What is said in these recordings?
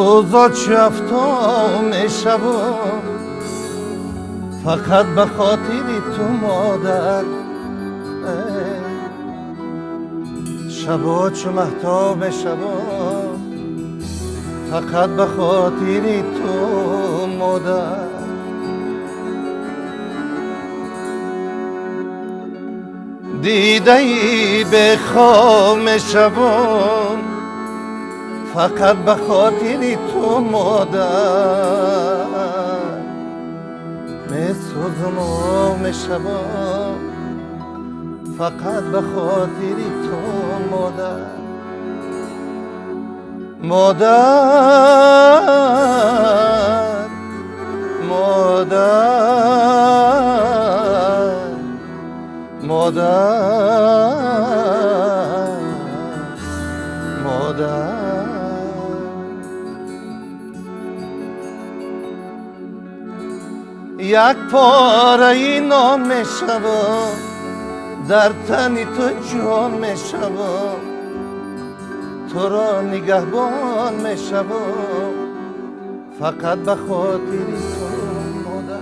روزا چفتا میشوم فقط به خاطر تو مادر، شبا چو مهتاب میشوم فقط به خاطر تو مادر. دیده ای به خواب میشوم فقط به خاطر تو مادر، میسوزم و میشوم فقط به خاطر تو مادر. مادر مادر مادر مادر. یک پاره نان میشوم در تن تو جان میشوم، تو را نگهبان میشوم فقط به خاطر تو مادر.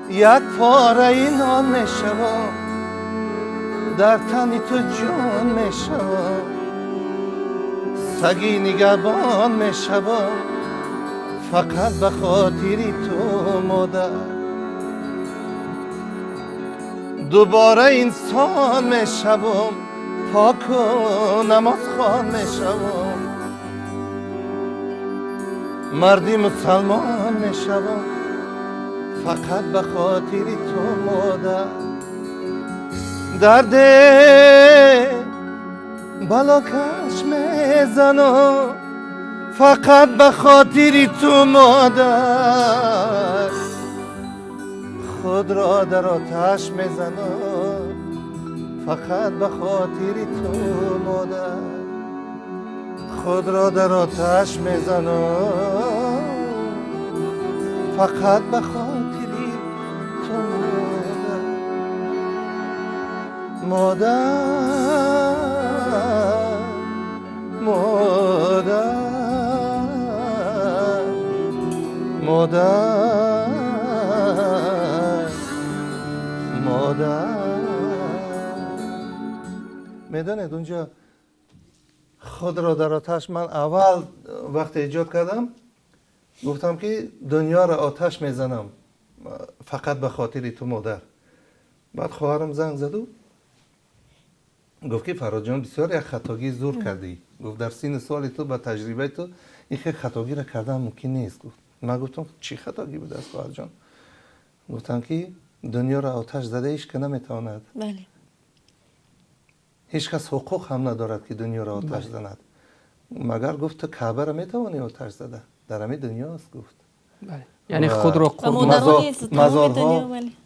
یک پاره نان میشوم در تن تو جان میشوم، سگی نگهبان میشوم فقط به خاطر تو مادر. دوباره انسان میشوم پاک و نماز خوان میشوم، مردی مسلمان میشوم فقط به خاطر تو مادر. درد بلاکش میزنم فقط به خاطر تو مادر، خود را در آتش میزنم فقط به خاطر تو مادر، خود را در آتش میزنم فقط به خاطر تو مادر. مادر مادر مادر. میدونید اونجا خود را در آتش، من اول وقت ایجاد کردم گفتم که دنیا را آتش میزنم فقط به خاطر تو مادر. بعد خواهرم زنگ زد و گفت که فراد جان بسیار یک خطاگی زور کردی، گفت در سین سال تو با تجربه تو این خطاگی را کردن ممکن نیست. گفت من گفتم چی خطاگی بوده است خواهر جان؟ گفتم که دنیا را آتش زده ایش که نمیتواند. بله. هیچ کس حقوق هم ندارد که دنیا را آتش زند، مگر گفت تو کعبه را میتوانی آتش زده، در همین دنیا است. گفت بله. یعنی خود را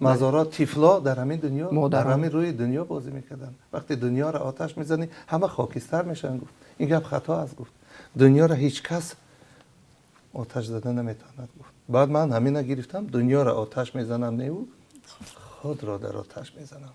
مزارات طفلا در همین دنیا، در همین روی دنیا بازی میکردن. وقتی دنیا را آتش میزنی همه خاکستر میشن. گفت این گپ خطا است. گفت دنیا را هیچ کس آتش زده نمیتواند. گفت بعد من همین گرفتم دنیا را آتش میزنم نه، خود را در آتش میزنم.